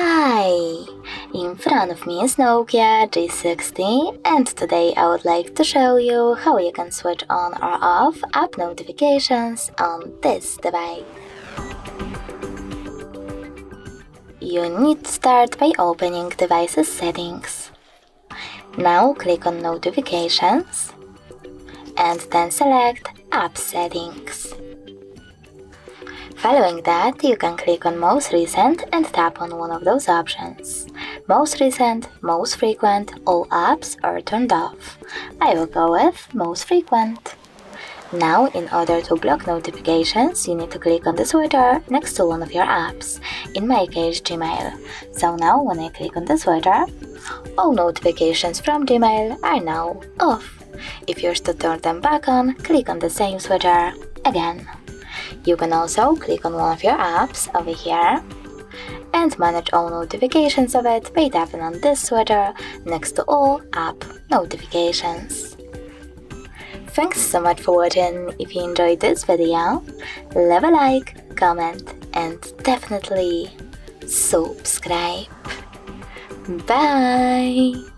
Hi! In front of me is Nokia G60 and today I would like to show you how you can switch on or off app notifications on this device. You need to start by opening device's settings. Now click on Notifications and then select App Settings. Following that, you can click on Most Recent and tap on one of those options. Most Recent, Most Frequent, all apps are turned off. I will go with Most Frequent. Now, in order to block notifications, you need to click on the switcher next to one of your apps, in my case Gmail. So now, when I click on the switcher, all notifications from Gmail are now off. If you wish to turn them back on, click on the same switcher again. You can also click on one of your apps over here and manage all notifications of it by tapping on this switcher next to all app notifications. Thanks so much for watching. If you enjoyed this video, leave a like, comment and definitely subscribe. Bye!